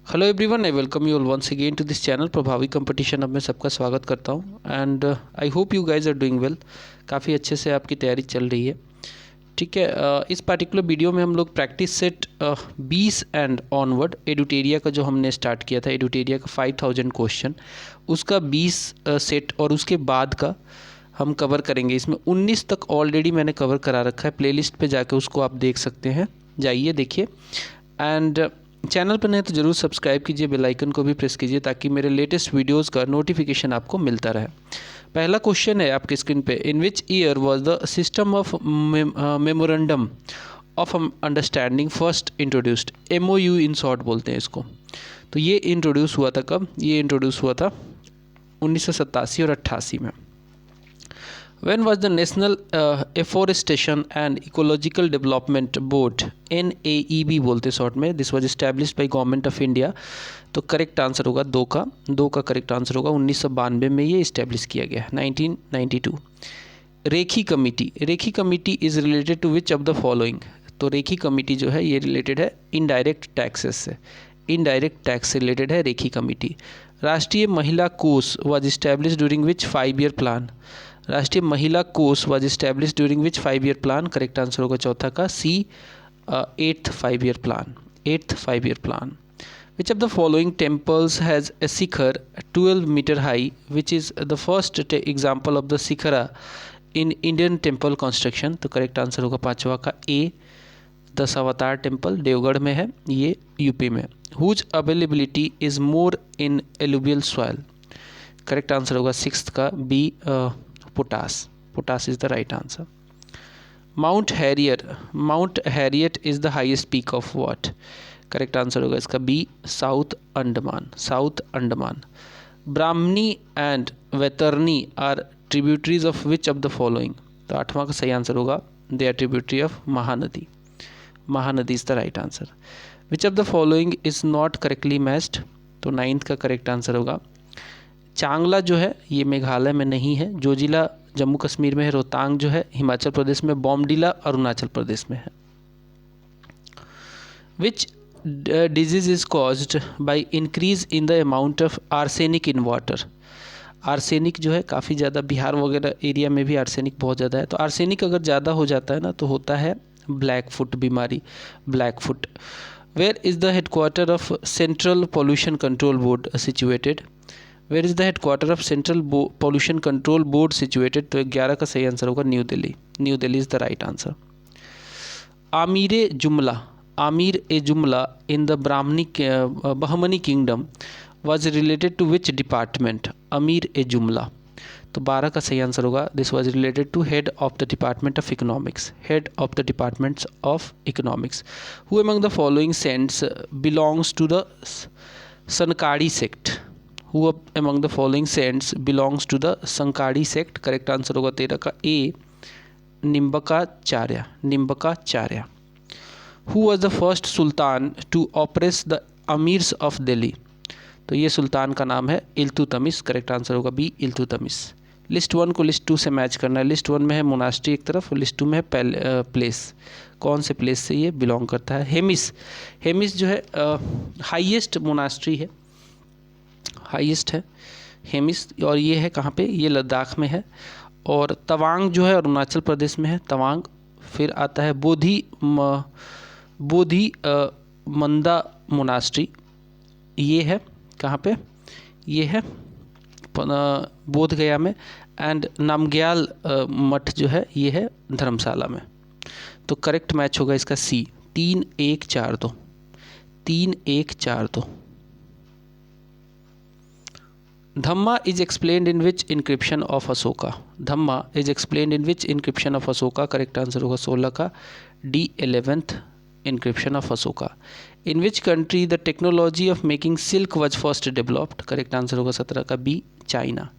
Hello everyone, I welcome you all once again to this channel Prabhavi competition. अब मैं सबका स्वागत करता हूं and I hope you guys are doing well. काफ़ी अच्छे से आपकी तैयारी चल रही है। ठीक है, इस पार्टिकुलर वीडियो में हम लोग प्रैक्टिस सेट 20 एंड ऑनवर्ड एडुटेरिया का जो हमने स्टार्ट किया था, एडुटेरिया का 5000 क्वेश्चन, उसका 20 सेट और उसके बाद का हम कवर करेंगे। इसमें 19 तक ऑलरेडी मैंने कवर करा रखा है, प्लेलिस्ट पे जाके उसको आप देख सकते हैं, जाइए देखिए। एंड चैनल पर नहीं तो ज़रूर सब्सक्राइब कीजिए, बेल आइकन को भी प्रेस कीजिए ताकि मेरे लेटेस्ट वीडियोस का नोटिफिकेशन आपको मिलता रहे। पहला क्वेश्चन है आपके स्क्रीन पे, in which year was the system of memorandum of understanding first introduced. MOU in short बोलते हैं इसको। तो ये इंट्रोड्यूस हुआ था कब? ये इंट्रोड्यूस हुआ था 1987 और 88 में। When was the National Afforestation and Ecological Development Board, NAEB बोलते शॉर्ट में, this was established by government of India. तो करेक्ट आंसर होगा दो का करेक्ट आंसर होगा। 1992 में ये इस्टेब्लिश किया गया, 1992। Rekhi committee is related to which of the following. तो रेखी कमिटी जो है ये रिलेटेड है इनडायरेक्ट टैक्सेस से, इनडायरेक्ट टैक्स से रिलेटेड है Rekhi committee. Rashtriya Mahila Kosh was establish during which 5 year plan. Rashtriya Mahila Kosh was establish during which 5 year plan. Correct answer होगा चौथा का C, 8th 5 year plan, 8th 5 year plan. Which of the following temples has a shikhar 12 metre high, which is the first example of the shikhara in Indian temple construction. तो correct answer होगा पाँचवा का ए, Dashavatar temple Deogarh में है, ये यूपी में। Whose availability is more in alluvial soil. Correct answer होगा 6th का B, potash is the right answer. Mount Harriet is the highest peak of what. Correct answer होगा इसका B, South Andaman. Brahmani and Vaitarani are tributaries of which of the following. तो 8वां का सही answer होगा they are tributary of Mahanadi is the right answer. Which of the following is not correctly matched. तो 9th का correct answer होगा चांगला जो है ये मेघालय में नहीं है, जोजिला जम्मू कश्मीर में है, रोहतांग जो है हिमाचल प्रदेश में, बॉमडिला अरुणाचल प्रदेश में है। Which disease is caused by increase in the amount of arsenic in water. Arsenic जो है काफ़ी ज़्यादा बिहार वगैरह एरिया में भी आर्सेनिक बहुत ज़्यादा है। तो आर्सेनिक अगर ज़्यादा हो जाता है ना तो होता है ब्लैक फुट बीमारी, black foot. Where is the headquarter of central pollution control board situated. Where is the headquarter of central pollution control board situated. तो 11 का सही आंसर होगा new Delhi is the right answer. आमिर ए जुमला in the Bahmani kingdom was related to which department. अमीर ए जुमला। तो 12 का सही आंसर होगा this was related to head of the department of economics, head of the departments of economics. Who among the following saints belongs to the Sanakadi sect. Who among the following saints belongs to the Sanakadi sect. Correct answer होगा 13 का A, Nimbarkacharya. Who was the first sultan to oppress the amirs of Delhi. तो ये सुल्तान का नाम है Iltutmish. Correct answer होगा B, Iltutmish. List 1 को लिस्ट 2 से मैच करना है। लिस्ट 1 में है मोनास्ट्री एक तरफ और लिस्ट 2 में है प्लेस। कौन से प्लेस से ये बिलोंग करता है? हेमिस जो है हाईएस्ट मोनास्ट्री है, हाईएस्ट है हेमिस। और ये है कहाँ पे? ये लद्दाख में है। और तवांग जो है अरुणाचल प्रदेश में है, तवांग। फिर आता है बोधि मंदा मोनास्ट्री, ये है कहाँ पे? ये है बोध गया में। एंड नामग्याल मठ जो है ये है धर्मशाला में। तो करेक्ट मैच होगा इसका C, 3-1-4-2, 3-1-4-2। Dhamma is explained in which inscription of Ashoka. Dhamma is explained in which inscription of Ashoka. Correct answer होगा 16 का D, 11th inscription of Ashoka. In which country the technology of making silk was first developed. Correct answer होगा 17 का B, China.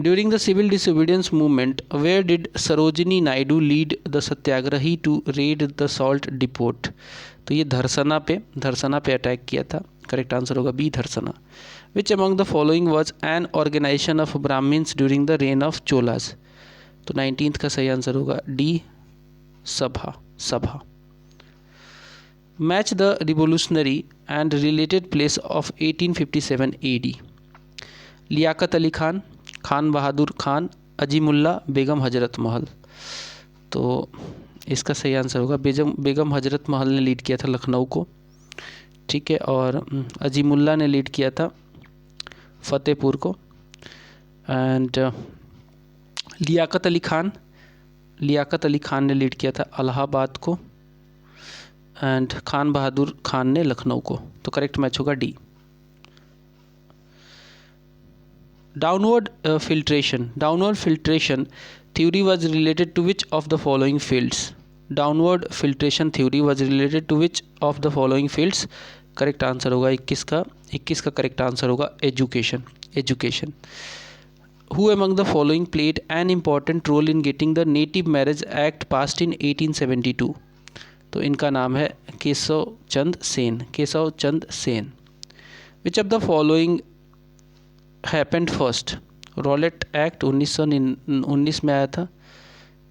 During the civil disobedience movement where did Sarojini Naidu lead the satyagrahi to raid the salt depot. तो ये धरसना पे attack किया था। Correct answer होगा B, Dharasana. Which among the following was an organisation of Brahmans during the reign of Cholas. तो 19th का सही answer होगा D, Sabha. Match the revolutionary and related place of 1857 AD। Liaquat Ali Khan, Khan Bahadur Khan, Azimullah, Begum Hazrat Mahal. तो इसका सही आंसर होगा बेगम हजरत महल ने लीड किया था लखनऊ को, ठीक है, और अजीमुल्ला ने लीड किया था फतेहपुर को। एंड लियाकत अली खान ने लीड किया था इलाहाबाद को। एंड खान बहादुर खान ने लखनऊ को। तो करेक्ट मैच होगा D. Downward filtration theory was related to which of the following fields? Downward filtration theory was related to which of the following fields? Correct answer होगा 21 का करेक्ट आंसर होगा education. Who among the following played an important role in getting the Native Marriage Act passed in 1872? तो इनका नाम है Keshav Chand Sen. Which of the following happened first? Rowlatt act 1919 में आया था,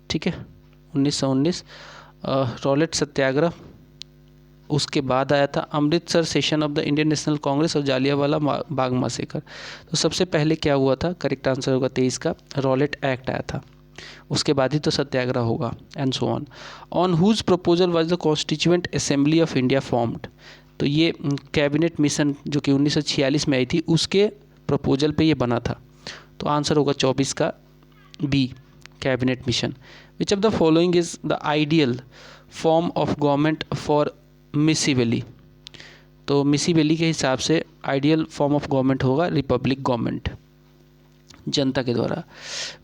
ठीक है, 1919। रॉलेट सत्याग्रह उसके बाद आया था। Amritsar session of the Indian national Congress और जालियांवाला बाग मासेकर। तो सबसे पहले क्या हुआ था? करेक्ट आंसर होगा 23 का रॉलेट एक्ट आया था, उसके बाद ही तो सत्याग्रह होगा, and so on. On whose proposal was the constituent assembly of India formed? तो ये कैबिनेट मिशन जो कि 1946 में आई थी, उसके प्रपोजल पे ये बना था। तो आंसर होगा 24 का B, cabinet mission. Which of the following is the ideal form of government for Machiavelli? तो मिसी वैली के हिसाब से आइडियल फॉर्म ऑफ गवर्नमेंट होगा रिपब्लिक गवर्नमेंट, जनता के द्वारा।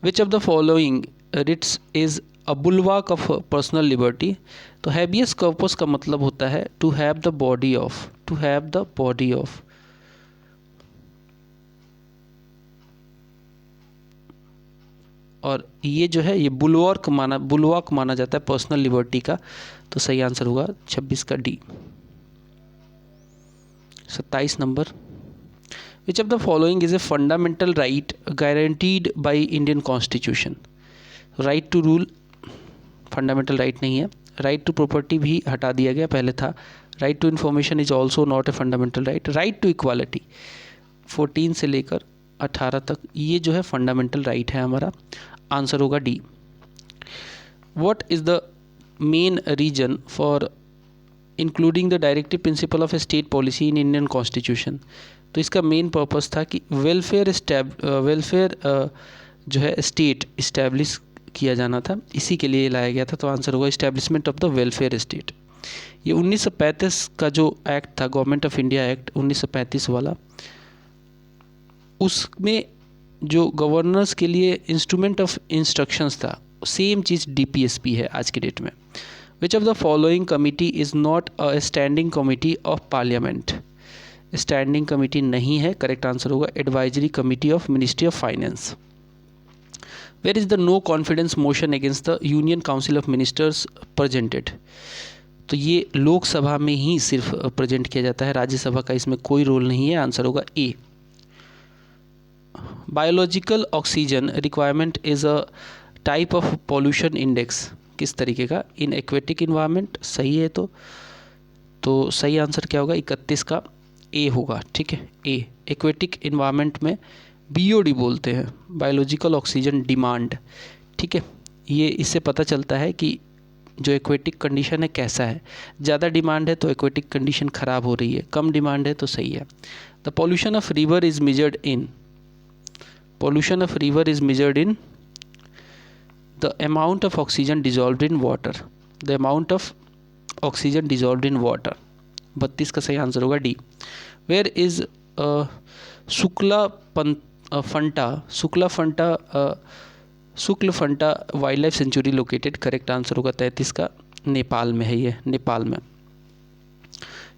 Which of the following writs is a bulwark of personal liberty? तो habeas corpus का मतलब होता है to have the body of, और ये जो है ये बुलवाक माना जाता है पर्सनल लिबर्टी का। तो सही आंसर होगा 26 का D. 27 number. Which of the following is a fundamental right guaranteed by Indian constitution? Right to rule fundamental right नहीं है। राइट टू प्रॉपर्टी भी हटा दिया गया, पहले था। Right to information is also not a fundamental right. Right to equality 14 से लेकर 18 तक, ये जो है फंडामेंटल राइट है हमारा। आंसर होगा D. What is the main reason for including the directive principle of a state policy in Indian constitution? तो इसका मेन पर्पस था कि वेलफेयर जो है स्टेट इस्टेब्लिश किया जाना था, इसी के लिए लाया गया था। तो आंसर होगा establishment of the welfare state. ये 1935 का जो एक्ट था, गवर्नमेंट ऑफ इंडिया एक्ट 1935 वाला, उसमें जो गवर्नर्स के लिए इंस्ट्रूमेंट ऑफ इंस्ट्रक्शंस था, सेम चीज़ डीपीएसपी है आज के डेट में। Which of the following committee is not a standing committee of parliament? Standing committee नहीं है, करेक्ट आंसर होगा advisory committee of ministry of finance. Where is the no confidence motion against the union council of ministers presented? तो ये लोकसभा में ही सिर्फ present किया जाता है, राज्यसभा का इसमें कोई रोल नहीं है। आंसर होगा A. Biological oxygen requirement is a type of pollution index, किस तरीके का? इन एक्वेटिक इन्वायरमेंट, सही है। तो सही आंसर क्या होगा? 31 का ए होगा, ठीक है, ए। एक्वेटिक इन्वायरमेंट में बीओडी बोलते हैं, बायोलॉजिकल ऑक्सीजन डिमांड, ठीक है। ये इससे पता चलता है कि जो एक्वेटिक कंडीशन है कैसा है। ज़्यादा डिमांड है तो एक्वेटिक कंडीशन ख़राब हो रही है, कम डिमांड है तो सही है। The pollution of river is measured in the amount of oxygen dissolved in water, the amount of oxygen dissolved in water। 32 का सही आंसर होगा D. Where is Shukla Phanta wildlife sanctuary located? Correct answer होगा 33 का, नेपाल में है ये, नेपाल में।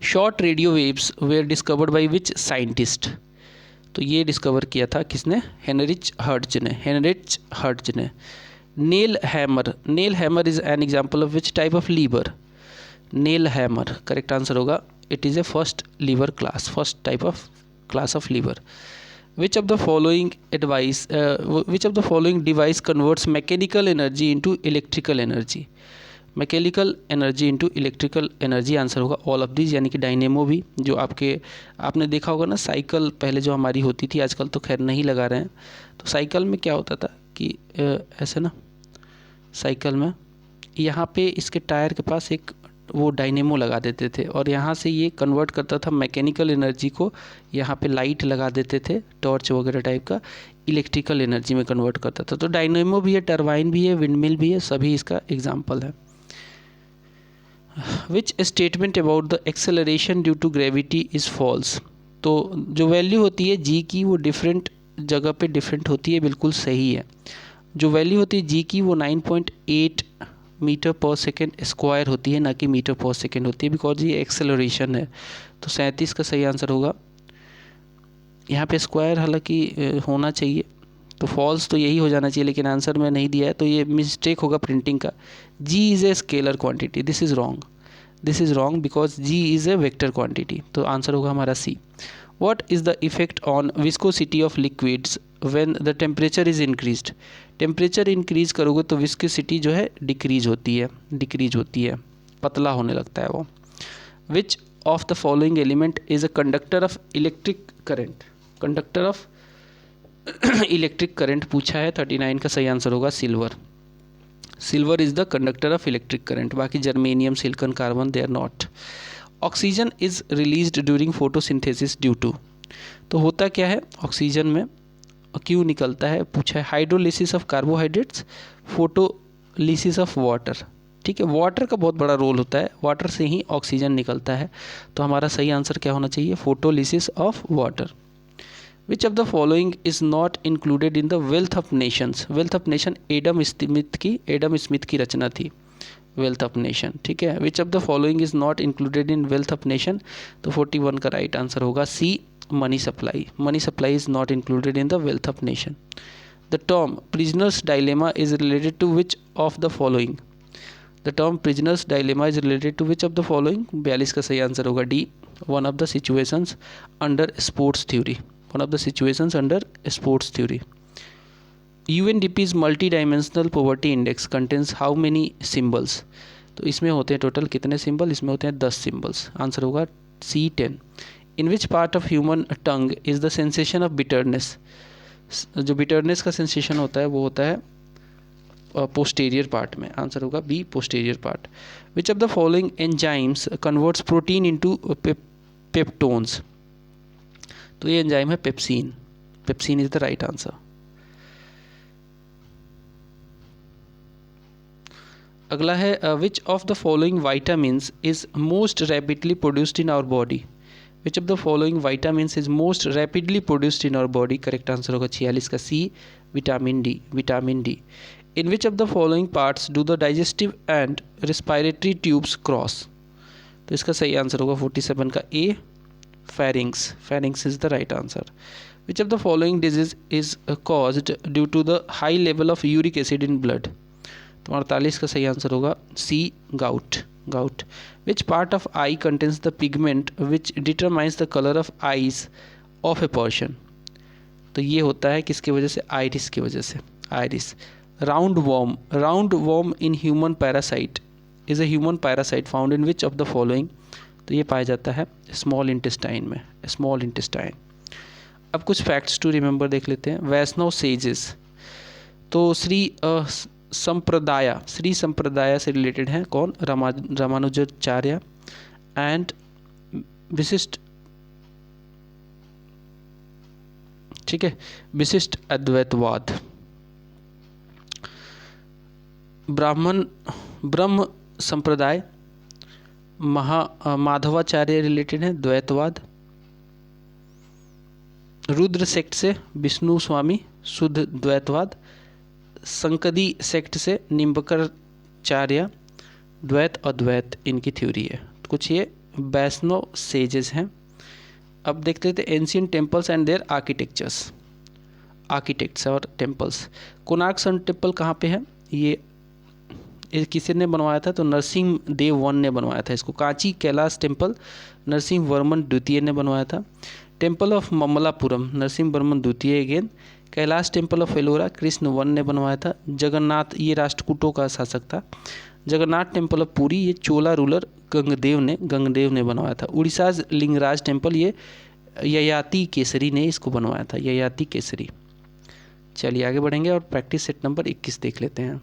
Short radio waves were discovered by which scientist? तो ये डिस्कवर किया था किसने? हेनरिच हर्ट्ज ने। Nail hammer is an example of which type of lever? Nail hammer, correct answer होगा it is a first type of class of lever. Which of the following device converts mechanical energy into electrical energy? Mechanical energy into electrical energy, answer होगा all of this, यानी कि dynamo भी जो आपने देखा होगा ना, साइकिल पहले जो हमारी होती थी, आजकल तो खैर नहीं लगा रहे हैं। तो साइकिल में क्या होता था कि ऐसे ना, साइकिल में यहाँ पे इसके टायर के पास एक वो डायनेमो लगा देते थे और यहाँ से ये कन्वर्ट करता था मैकेनिकल एनर्जी को, यहाँ पे लाइट लगा देते थे, टॉर्च वगैरह टाइप का, इलेक्ट्रिकल एनर्जी में कन्वर्ट करता था। तो डायनेमो भी है, टरबाइन भी है, विंडमिल भी है, सभी इसका एग्जाम्पल है। Which statement about the acceleration due to gravity is false. तो जो वैल्यू होती है जी की वो डिफरेंट जगह पे डिफरेंट होती है, बिल्कुल सही है। जो वैल्यू होती है जी की वो 9.8 मीटर पर सेकेंड स्क्वायर होती है, ना कि मीटर पर सेकेंड होती है, बिकॉज ये एक्सेलरेशन है। तो 37 का सही आंसर होगा। यहाँ पे स्क्वायर हालांकि होना चाहिए, तो फॉल्स तो यही हो जाना चाहिए, लेकिन आंसर में नहीं दिया है, तो ये मिस्टेक होगा प्रिंटिंग का। G is a scalar quantity, this is wrong because G is a vector quantity. तो आंसर होगा हमारा C. What is the effect on viscosity of liquids when the temperature is increased. Temperature increase करोगे तो viscosity जो है decrease होती है, पतला होने लगता है वो। Which of the following element is a conductor of electric current. Conductor of electric current पूछा है, 39 का सही आंसर होगा silver is the conductor of electric current. बाकी germanium, silicon, carbon they are not. Oxygen is released during photosynthesis due to. तो होता क्या है ऑक्सीजन में, क्यों निकलता है पूछा है। Hydrolysis of carbohydrates, photolysis of water. ठीक है, वाटर का बहुत बड़ा रोल होता है, वाटर से ही ऑक्सीजन निकलता है। तो हमारा सही आंसर क्या होना चाहिए, photolysis of water. Which of the following is not included in the wealth of nations. Wealth of nation Adam Smith की रचना थी, वेल्थ ऑफ नेशन। ठीक है, which of the following is not included in wealth of nation. तो 41 का right answer होगा C, money supply. Money supply is not included in the wealth of nation. The term prisoners dilemma is related to which of the following. The term prisoners dilemma is related to which of the following. 42 का सही answer होगा D, one of the situations under sports theory. One of the situations under sports theory. UNDP's multi-dimensional poverty index contains how many symbols। तो इसमें होते हैं total कितने symbol, इसमें होते हैं 10 सिंबल्स। आंसर होगा C10। In which part of human tongue is the sensation of bitterness. जो बिटरनेस का सेंसेशन होता है वो होता है पोस्टीरियर पार्ट में। आंसर होगा B, posterior part. Which of the following enzymes converts protein into peptones. तो ये एंजाइम है pepsin. Pepsin is the right answer. अगला है which of the following vitamins is most rapidly produced in our body. Which of the following vitamins is most rapidly produced in our body. Correct answer होगा 46 का C, vitamin D. Vitamin D. In which of the following parts do the digestive and respiratory tubes cross. तो इसका सही answer होगा 47 का A, pharynx. Pharynx is the right answer. Which of the following disease is caused due to the high level of uric acid in blood. तो 48 का सही answer होगा C, gout. Gout. Which part of I contains the pigment which determines the colour of eyes of a person. तो ये होता है किसकी वजह से, आइरिस की वजह से, iris. Round warm. Round warm in human parasite is a human parasite found in which of the following. तो ये पाया जाता है स्मॉल इंटेस्टाइन में, स्मॉल इंटेस्टाइन। अब कुछ फैक्ट्स टू रिमेंबर देख लेते हैं। वैष्णव सेजेस, तो श्री संप्रदाय से रिलेटेड हैं कौन, रामानुजाचार्य। एंड विशिष्ट, ठीक है, विशिष्ट अद्वैतवाद। ब्रह्म संप्रदाय, माधवाचार्य रिलेटेड है, द्वैतवाद। रुद्र सेक्ट से विष्णु स्वामी, शुद्ध द्वैतवाद। संकदी सेक्ट से निम्बकरचार्य, द्वैत अद्वैत इनकी थ्योरी है। कुछ ये वैष्णव सेजेस हैं। अब देख लेते हैं ancient temples and their architectures. Architects और टेम्पल्स। कोणार्क सन टेम्पल कहाँ पे है, ये किसी ने बनवाया था, तो नरसिंह देव वन ने बनवाया था इसको। कांची कैलाश टेम्पल नरसिंह वर्मन द्वितीय ने बनवाया था। टेम्पल ऑफ ममलापुरम नरसिंह वर्मन द्वितीय again. Kailash temple of Ellora Krishna one ने बनवाया था। जगन्नाथ, ये राष्ट्रकूटों का शासक था। जगन्नाथ टेम्पल ऑफ पुरी, ये चोला रूलर गंगदेव ने बनवाया था। उड़ीसा लिंगराज टेम्पल, ये ययाति केसरी ने इसको बनवाया था, ययाति केसरी। चलिए आगे बढ़ेंगे और प्रैक्टिस सेट नंबर 21 देख लेते हैं।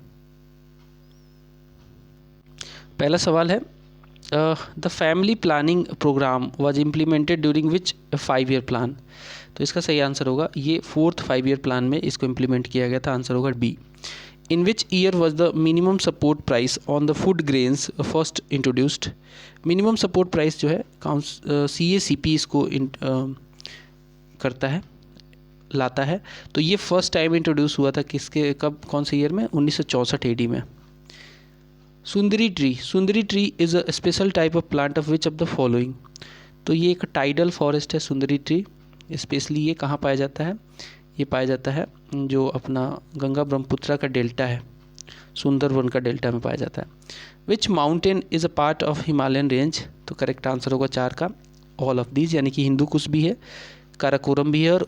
पहला सवाल है, the family planning programme was implemented during which 5 year plan. तो इसका सही आंसर होगा ये 4th 5 ईयर प्लान में इसको इम्प्लीमेंट किया गया था। आंसर होगा B. In which year was the minimum support price on the food grains first introduced. Minimum support price जो है CACP इसको करता है, लाता है। तो ये फर्स्ट टाइम इंट्रोड्यूस हुआ था किसके, कब, कौन से ईयर में? 1964 AD में। सुंदरी tree is a special type of plant of which of the following. तो ये एक टाइडल फॉरेस्ट है सुंदरी ट्री। स्पेशली ये कहाँ पाया जाता है? ये पाया जाता है जो अपना गंगा ब्रह्मपुत्रा का डेल्टा है, सुंदरवन का डेल्टा में पाया जाता है। Which mountain is a part of Himalayan range. तो करेक्ट आंसर होगा 4 का ऑल ऑफ दीज, यानी कि हिंदू कुश भी है, काराकोरम भी है और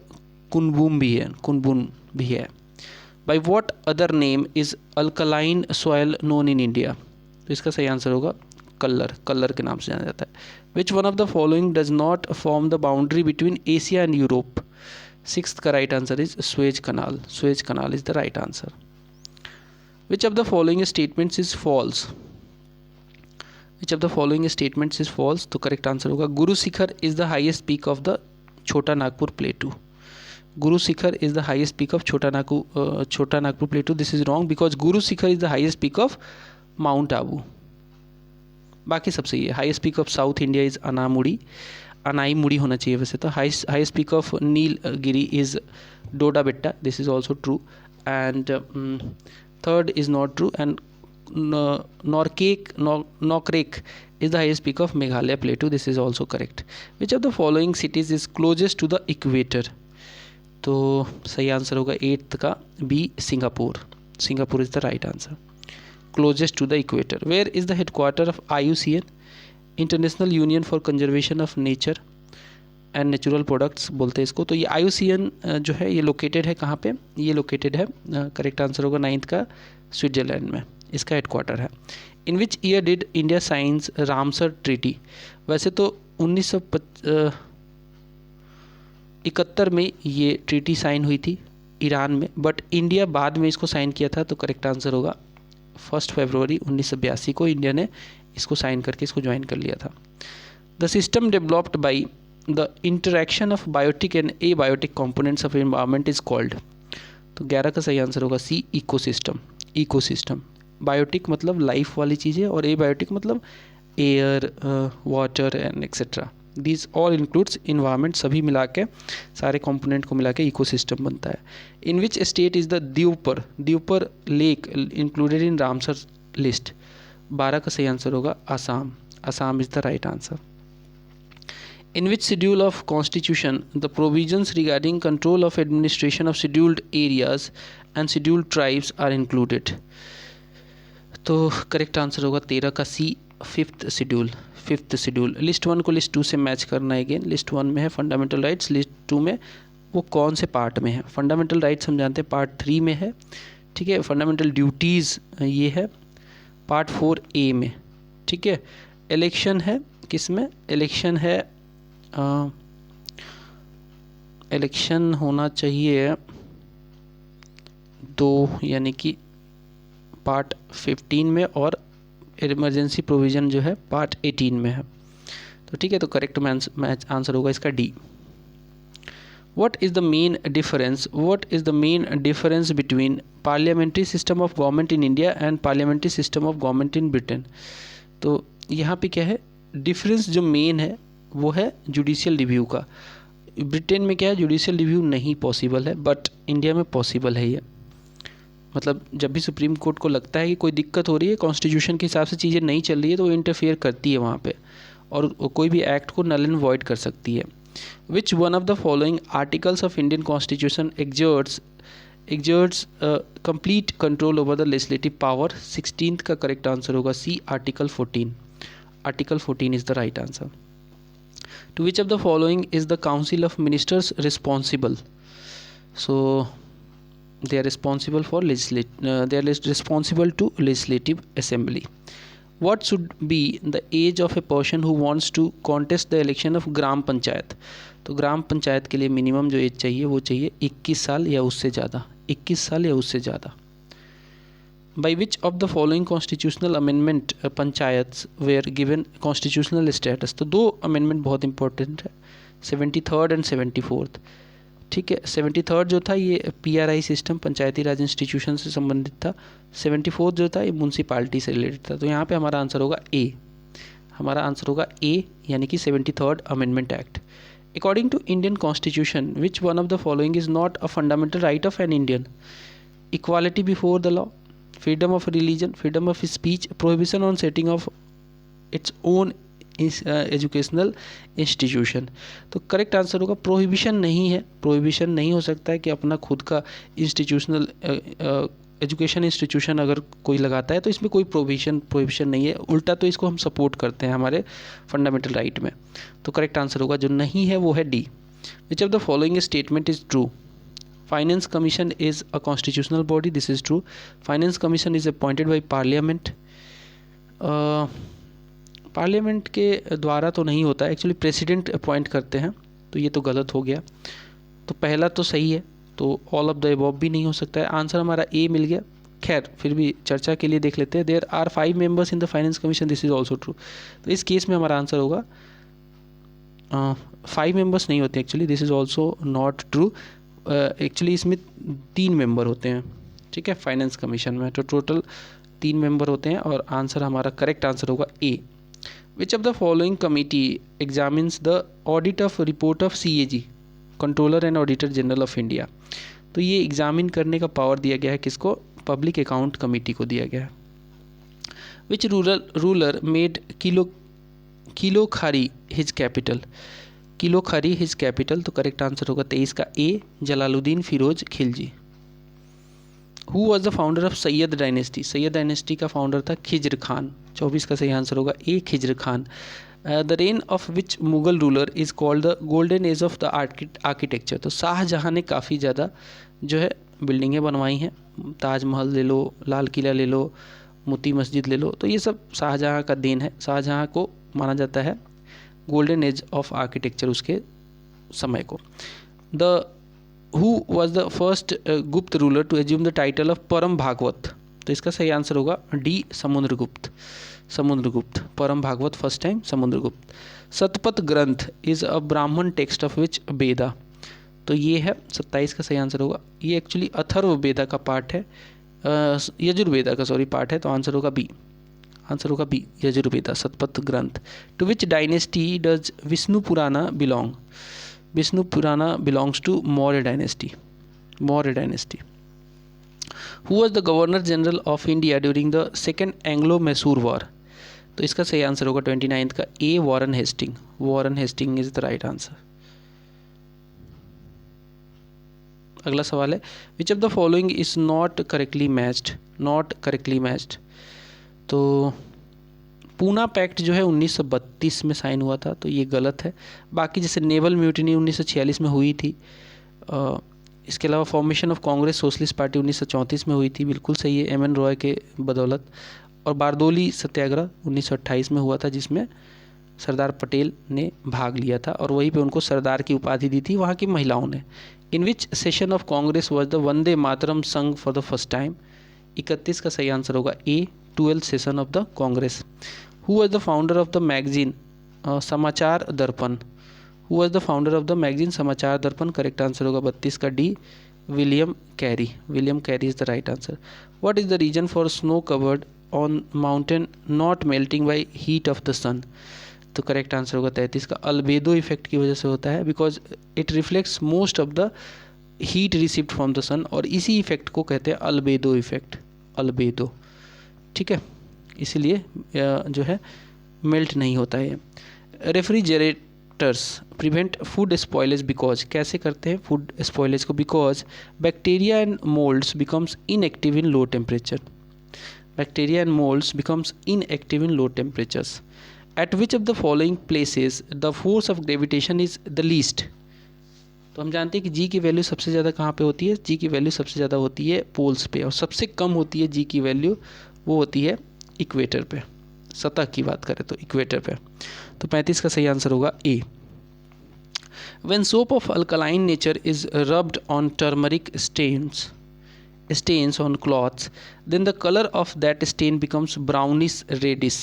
कुनबुन भी है। By what other name is alkaline soil known in India. तो इसका सही आंसर होगा कल्लर के नाम से जाना जाता है। Which one of the following does not form the boundary between Asia and Europe. 6th का right answer is Suez canal is the right answer. Which of the following statements is false. तो correct answer होगा Guru Shikhar is the highest peak of the Chota Nagpur प्लेटू। Guru Shikhar is the highest peak of Chota Nagpur Plateau. This is wrong because Guru Shikhar is the highest peak of Mount Abu. बाकी सब सही है। Highest peak of South India is Anamudi होना चाहिए वैसे तो। Highest peak of Nilgiri is Doda Betta, this is also true. And third is not true. And Nokrek is the highest peak of Meghalaya Plateau, this is also correct. Which of the following cities is closest to the equator? तो सही answer होगा 8th का B, Singapore is the right answer. Closest to the equator. Where is the headquarter of IUCN, international union for conservation of nature and natural products बोलते हैं इसको। तो ये IUCN जो है ये लोकेटेड है कहाँ पे? ये लोकेटेड है, करेक्ट आंसर होगा 9th का स्विट्जरलैंड में इसका हेडक्वार्टर है। In which year did India साइंस रामसर ट्रीटी। वैसे तो 1971 में ये ट्रीटी साइन हुई थी ईरान में, बट इंडिया बाद में इसको साइन किया था। तो करेक्ट आंसर होगा 1 फरवरी 1982 को इंडिया ने इसको साइन करके इसको ज्वाइन कर लिया था। The system developed by the interaction of biotic and abiotic components of environment is called. तो 11 का सही आंसर होगा सी, इकोसिस्टम। बायोटिक मतलब लाइफ वाली चीज़ें और एबायोटिक मतलब air, water and etcetera. This all includes environment, सभी मिला के सारे कंपोनेंट को मिला के इकोसिस्टम बनता है। In which state is the Deepor lake included in Ramsar list. 12 का सही आंसर होगा Assam is the right answer. In which schedule of constitution the provisions regarding control of administration of scheduled areas and scheduled tribes are included? तो correct answer होगा 13 का सी, fifth schedule. List 1 को list 2 से match करना है। Again list 1 में है fundamental rights, list 2 में वो कौन से पार्ट में है? फंडामेंटल राइट्स हम जानते हैं पार्ट 3 में है, ठीक है। फंडामेंटल ड्यूटीज़ ये है पार्ट 4A में, ठीक है। इलेक्शन है किस में? इलेक्शन है इलेक्शन होना चाहिए 2, यानी कि पार्ट 15 में, और इमरजेंसी प्रोविज़न जो है पार्ट 18 में है। तो ठीक है, तो करेक्ट मैच आंसर होगा इसका D. What is the main difference between parliamentary system of government in India and parliamentary system of government in Britain? तो यहाँ पे क्या है डिफरेंस जो मेन है वो है जुडिशियल रिव्यू का। ब्रिटेन में क्या है, जुडिशियल रिव्यू नहीं पॉसिबल है, बट इंडिया में पॉसिबल है ये। मतलब जब भी सुप्रीम कोर्ट को लगता है कि कोई दिक्कत हो रही है, कॉन्स्टिट्यूशन के हिसाब से चीज़ें नहीं चल रही है, तो वो इंटरफेयर करती है वहाँ पे और कोई भी एक्ट को नल एंड वॉइड कर सकती है। Which one of the following articles of Indian constitution exerts complete control over the legislative power? 16th का करेक्ट आंसर होगा C, article 14। Article 14 is the right answer. To which of the following is the Council of Ministers responsible? So they are responsible for they are responsible to legislative assembly. What should be the age of a person who wants to contest the election of ग्राम पंचायत? तो ग्राम पंचायत के लिए minimum जो as चाहिए वो चाहिए 21 साल या उससे ज़्यादा, 21 साल या उससे ज़्यादा. By which of the following constitutional amendment panchayat were given constitutional status? तो दो अमेंडमेंट बहुत इंपॉर्टेंट है, 73rd एंड 74th. ठीक है, 73rd जो था ये PRI सिस्टम, पंचायती राज इंस्टीट्यूशन से संबंधित था. 74th जो था ये म्यूनसिपालिटी से रिलेटेड था. तो यहाँ पे हमारा आंसर होगा ए, हमारा आंसर होगा ए, यानी कि 73rd amendment act. According to Indian constitution which one of the following is not a fundamental right of an Indian? Equality before the law, freedom of religion, freedom of speech, prohibition on setting of its own educational institution. तो correct answer होगा prohibition नहीं है, prohibition नहीं हो सकता है कि अपना खुद का इंस्टीट्यूशनल एजुकेशन इंस्टीट्यूशन अगर कोई लगाता है तो इसमें कोई प्रोहिबिशन नहीं है, उल्टा तो इसको हम सपोर्ट करते हैं हमारे फंडामेंटल राइट में. तो करेक्ट आंसर होगा जो नहीं है वो है D. Which of the following statement is true? Finance Commission is a constitutional body. This is true. Finance Commission is appointed by Parliament. Parliament के द्वारा तो नहीं होता है, एक्चुअली प्रेसिडेंट अपॉइंट करते हैं, तो ये तो गलत हो गया. तो पहला तो सही है, तो ऑल ऑफ द अबव भी नहीं हो सकता है. आंसर हमारा ए मिल गया. खैर फिर भी चर्चा के लिए देख लेते हैं. There are 5 members in the finance commission. This is also true. तो इस केस में हमारा आंसर होगा 5 मेंबर्स नहीं होते actually. This is also not true. Actually इसमें 3 मेंबर होते हैं, ठीक है, फाइनेंस कमीशन में. तो टोटल 3 मेंबर होते हैं और आंसर हमारा करेक्ट आंसर होगा A. Which of the following committee examines the audit of report of CAG, controller and auditor general of India? तो ये एग्जामिन करने का पावर दिया गया है किसको? पब्लिक अकाउंट कमेटी को दिया गया है. Which ruler made Kilokhari his capital? Kilokhari his capital. तो करेक्ट आंसर होगा 23 का A, Jalaluddin Firoz Khilji. Who was the founder of Sayyid dynasty? Sayyid dynasty का फाउंडर था खिज्र खान. 24 का सही आंसर होगा A, Khizr Khan. The reign of which Mughal ruler is called the golden age of the architecture? तो शाहजहाँ ने काफ़ी ज़्यादा जो है बिल्डिंगें बनवाई हैं. ताजमहल ले लो, लाल किला ले लो, मोती मस्जिद ले लो, तो ये सब शाहजहाँ का देन है. शाहजहाँ को माना जाता है गोल्डन एज ऑफ आर्किटेक्चर उसके समय को. The who was the first Gupta ruler to assume the title of Param Bhagwat? तो इसका सही आंसर होगा डी, समुद्रगुप्त. समुद्रगुप्त, परम भागवत फर्स्ट टाइम समुद्रगुप्त. शतपथ ग्रंथ इज अ ब्राह्मण टेक्स्ट ऑफ विच वेदा? तो ये है 27 का सही आंसर होगा. ये एक्चुअली अथर्व वेदा का पार्ट है, यजुर्वेदा का पार्ट है. तो आंसर होगा बी, आंसर होगा B, Yajurveda, Shatapatha Granth. To which dynasty does Vishnu Purana belong? Vishnu Purana belongs to Maurya dynasty. Maurya dynasty. Who was the governor general of India during the second Anglo Mysore war? तो इसका सही आंसर होगा 29 का A, Warren Hastings. Warren Hastings is the right answer. अगला सवाल है which of the following is not correctly matched? Not correctly matched. तो Poona pact जो है 1932 में साइन हुआ था, तो ये गलत है. बाकी जैसे नेवल म्यूटिनी 1946 में हुई थी. इसके अलावा formation of Congress socialist party 1934 में हुई थी, बिल्कुल सही है, एम एन रॉय के बदौलत. और बारदोली सत्याग्रह 1928 में हुआ था जिसमें सरदार पटेल ने भाग लिया था और वहीं पे उनको सरदार की उपाधि दी थी वहाँ की महिलाओं ने. In which session of Congress was the Vande Mataram sang for the first time? 31 का सही आंसर होगा A, 12th session of the Congress. Who was the founder of the magazine Samachar Darpan? Who was the founder of the magazine Samachar Darpan? Correct answer होगा 32 का D, William Carey. William Carey is the right answer. What is the reason for snow covered on mountain not melting by heat of the sun? तो correct answer होगा 33 का albedo effect की वजह से होता है, because it reflects most of the heat received from the sun, और इसी इफेक्ट को कहते हैं अल्बेडो इफेक्ट. अल्बेडो, ठीक है, इसीलिए जो है मेल्ट नहीं होता है. Refrigerators prevent food spoilage because? कैसे करते हैं फूड स्पॉइलेज को? Because bacteria and moulds becomes inactive in low temperature. Bacteria and moulds becomes inactive in low temperatures. At which of the following places the force of gravitation is the least? तो हम जानते हैं कि जी की value सबसे ज़्यादा कहाँ पे होती है, जी की वैल्यू सबसे ज़्यादा होती है पोल्स पे, और सबसे कम होती है जी की वैल्यू, वो होती है इक्वेटर पे, सतह की बात करें तो इक्वेटर पे। तो 35 का सही आंसर होगा ए। When soap of alkaline nature is rubbed on turmeric stains on cloths, then the color of that stain becomes brownish reddish.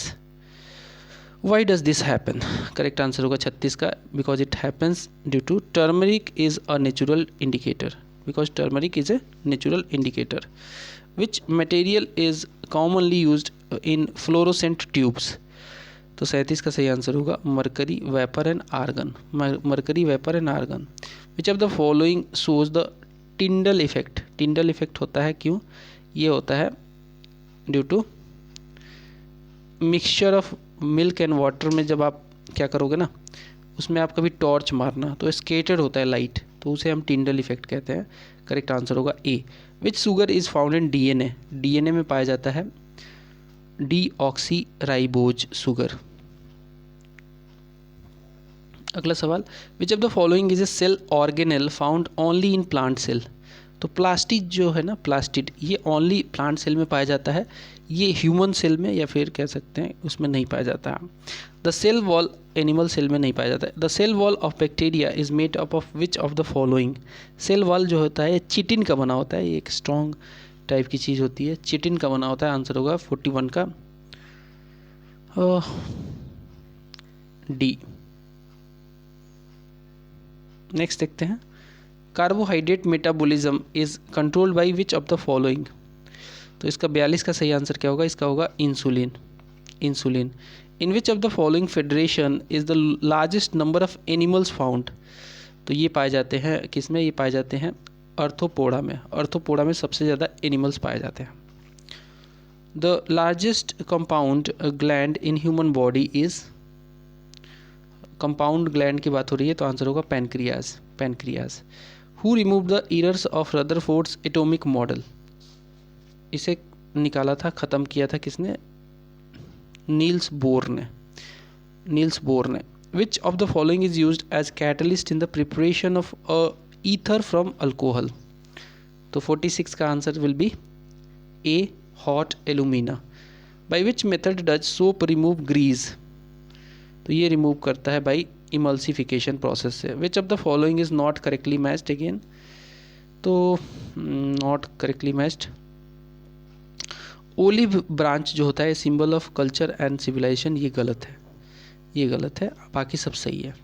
Why does this happen? Correct answer होगा 36 का, because it happens due to turmeric is a natural indicator. Because turmeric is a natural indicator. Which material is commonly used in fluorescent tubes? तो 37 का सही answer होगा mercury vapour and argon, mercury vapour and argon. Which of the following shows the Tyndall effect? Tyndall effect होता है क्यों? ये होता है due to mixture of milk and water में जब आप क्या करोगे ना, उसमें आप कभी टॉर्च मारना तो स्केटर्ड होता है लाइट, तो उसे हम टिंडल इफेक्ट कहते हैं। करेक्ट आंसर होगा A. Which sugar is found in DNA? DNA में पाया जाता है डीऑक्सीराइबोज शुगर। अगला सवाल, which of the following is a cell organelle found only in plant cell? तो प्लास्टिड जो है ना, प्लास्टिड, ये ओनली प्लांट सेल में पाया जाता है, ये ह्यूमन सेल में या फिर कह सकते हैं उसमें नहीं पाया जाता। The cell wall animal cell में नहीं पाया जाता है। The cell wall of bacteria is made up of which of the following? Cell wall जो होता है चिटिन का बना होता है, ये एक स्ट्रॉन्ग टाइप की चीज़ होती है, चिटिन का बना होता है। आंसर होगा 41 का डी। नेक्स्ट देखते हैं, carbohydrate metabolism is controlled by which of the following? तो इसका 42 का सही आंसर क्या होगा? इसका होगा insulin. Insulin. In which of the following federation is the largest number of animals found? तो ये पाए जाते हैं किस में? ये पाए जाते हैं अर्थोपोडा में। अर्थोपोडा में सबसे ज़्यादा एनिमल्स पाए जाते हैं। The largest compound gland in human body is? Compound gland की बात हो रही है तो आंसर होगा pancreas. Pancreas. Who remove the errors of Rutherford's atomic model? इसे निकाला था, ख़त्म किया था किसने? नील्स बोर ने। नील्स बोर ने। Which of the following is used as catalyst in the preparation of a ether from alcohol? तो 46 का answer will be A, hot alumina. By which method does soap remove grease? तो ये remove करता है by emulsification process से। Which of the following is not correctly matched? Again तो not correctly matched. Olive branch जो होता है symbol of culture and civilisation, ये गलत है, ये गलत है, बाकी सब सही है।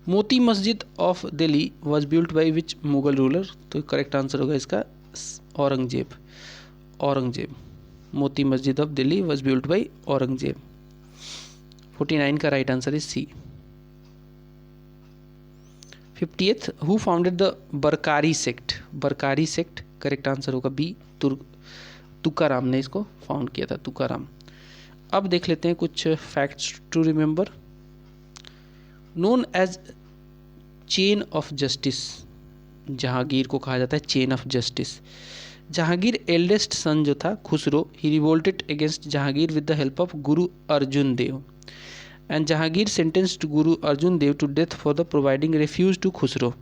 Moti Masjid of Delhi was built by which Mughal ruler? तो करेक्ट आंसर होगा इसका Aurangzeb. Aurangzeb. Moti Masjid of Delhi was built by Aurangzeb. 49 का right answer is C. 50th, who founded the Warkari sect? Warkari sect, correct answer होगा बी, तुकाराम ने इसको फाउंड किया था, तुकाराम। अब देख लेते हैं कुछ facts to remember. Known as chain of justice, Jahangir को कहा जाता है chain of justice. Jahangir eldest son जो था Khusro, he revolted against Jahangir with the help of Guru Arjun Dev, and Jahangir sentenced Guru Arjun Dev to death for the providing refuge to Khusro.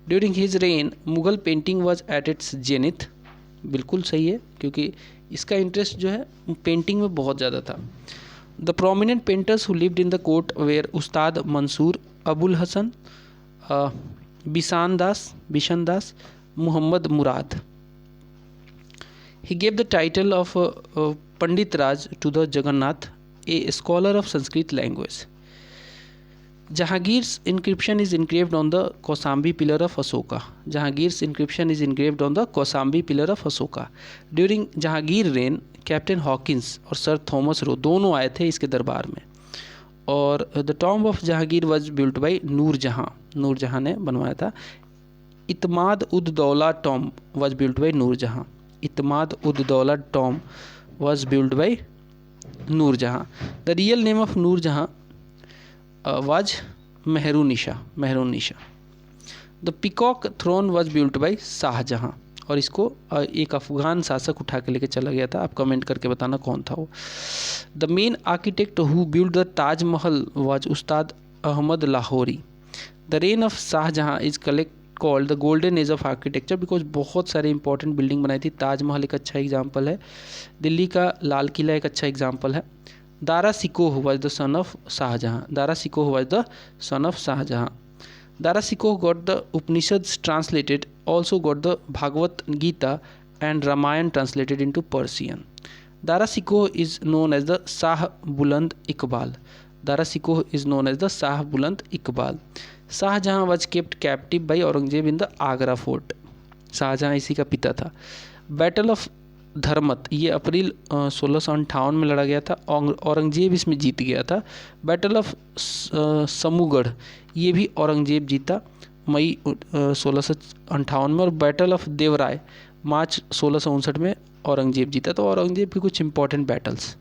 During his reign, Mughal painting was at its zenith. बिल्कुल सही है, क्योंकि इसका interest जो है painting में बहुत ज़्यादा था। The prominent painters who lived in the court were Ustad Mansur, Abul Hasan, Bishan Das, Mohammad Murad. He gave the title of Pandit Raj to the Jagannath, a scholar of Sanskrit language. Jahangir's inscription is engraved on the Kausambi pillar of Asoka. Jahangir's inscription is engraved on the Kausambi pillar of Asoka. During Jahangir reign, captain Hawkins और sir Thomas Roe दोनों आए थे इसके दरबार में, और the tomb of Jahangir was built by Nurjahan ने बनवाया था। Itimad ud Daula tomb was built by Nurjahan. Itimad ud Daula tomb was built by Nurjahan. The real name of Nurjahan was Mehrunnisa. The peacock throne was built by Shahjahan, और इसको एक अफगान शासक उठा के लेके चला गया था। आप कमेंट करके बताना कौन था वो। The main architect who built the Taj Mahal was Ustad Ahmad Lahori. The reign of Shahjahan is called the golden age of architecture because बहुत सारे इंपॉर्टेंट बिल्डिंग बनाई थी। ताजमहल एक अच्छा एग्जाम्पल है, दिल्ली का लाल किला एक अच्छा एग्जाम्पल है। Dara Shikoh was the son of Shahjahan, Dara Shikoh was the son of Shahjahan. Dara Shikoh got the Upanishads translated, also got the Bhagavad Gita and Ramayana translated into Persian. Dara Shikoh is known as the Shah Buland Iqbal. Dara Shikoh is known as the Shah Buland Iqbal. Shahjahan was kept captive by Aurangzeb in the Agra fort. Shahjahan इसी का पिता था। Battle of Dharmat ये अप्रैल 1658 में लड़ा गया था, औरंगजेब इसमें जीत गया था। बैटल ऑफ समूगढ़ ये भी औरंगजेब जीता मई 1658 में, और बैटल ऑफ देवराय मार्च 1659 में औरंगजेब जीता। तो औरंगजेब की कुछ इंपॉर्टेंट बैटल्स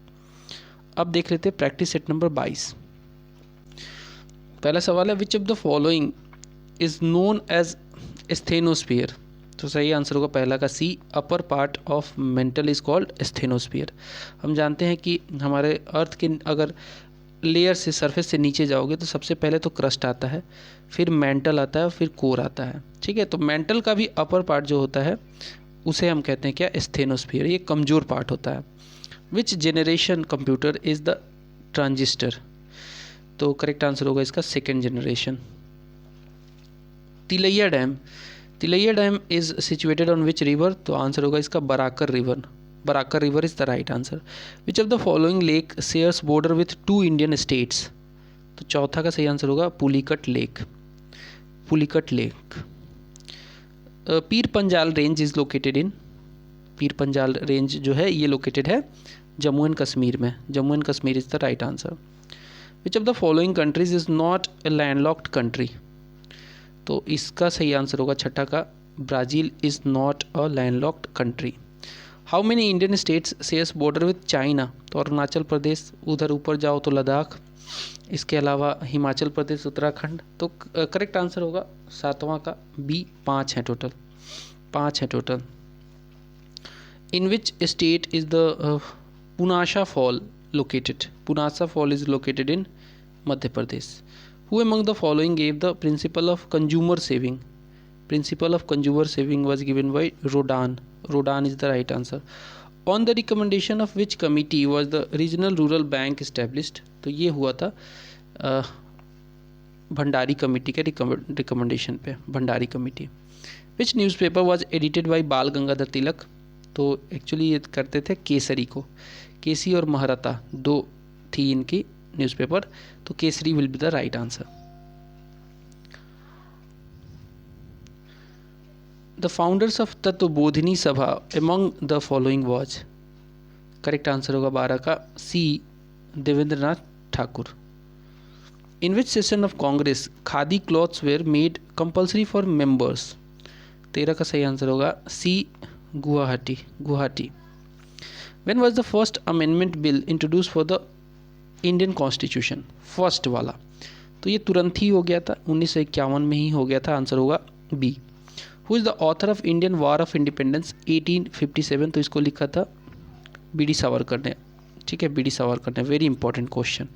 अब देख लेते हैं। Practice set number 22। पहला सवाल है which of the following is known as asthenosphere. तो सही आंसर होगा पहला का C, upper part of mantle is called asthenosphere. हम जानते हैं कि हमारे अर्थ के अगर लेयर से सरफेस से नीचे जाओगे तो सबसे पहले तो क्रस्ट आता है, फिर मेंटल आता है, फिर कोर आता है। ठीक है, तो मेंटल का भी अपर पार्ट जो होता है उसे हम कहते हैं क्या, एस्थेनोस्फीयर। ये कमज़ोर पार्ट होता है। Which generation computer is the transistor. तो करेक्ट आंसर होगा इसका second generation. Tilaiya dam, Tilaiya dam is situated on which river. तो आंसर होगा इसका Barakar river, Barakar river is the right answer. Which of the following lake shares border with 2 Indian states. तो चौथा का सही आंसर होगा Pulicat lake, Pulicat lake. Pir Panjal range is located in, Pir Panjal range जो है ये लोकेटेड है जम्मू एंड कश्मीर में, Jammu and Kashmir is the right answer. Which of the following countries is not a landlocked country. तो इसका सही आंसर होगा छठा का, Brazil is not a landlocked country. How many Indian states shares border with China. तो अरुणाचल प्रदेश, उधर ऊपर जाओ तो लद्दाख, इसके अलावा हिमाचल प्रदेश, उत्तराखंड। तो करेक्ट आंसर होगा सातवां का बी, 5 हैं टोटल, 5 हैं total. In which state is the Punasa fall located. Punasa fall is located in Madhya Pradesh. Who among the following gave the principle of consumer saving. Principle of consumer saving was given by Rodan, Rodan is the right answer. On the recommendation of which committee was the regional rural bank established. तो ये हुआ था Bhandari committee के recommendation पे, Bhandari committee. Which newspaper was edited by बाल गंगाधर तिलक। तो actually ये करते थे केसरी को, केसी और महारता 2 थी इनकी न्यूज़पेपर, तो Kesari will be the right answer. The founders of Tattvabodhini Sabha among the following was. Correct answer होगा 12 का C, Debendranath Thakur. In which session of Congress khadi cloths were made compulsory for members. 13 का सही आंसर होगा C, Guwahati, Guwahati. When was the first amendment bill introduce for the Indian constitution. First वाला तो ये तुरंत ही हो गया था, 1951 में ही हो गया था। आंसर होगा B. Who is the author of Indian war of independence 1857। तो इसको लिखा था बी डी सावरकर ने। ठीक है, बी डी सावरकर ने, very important question.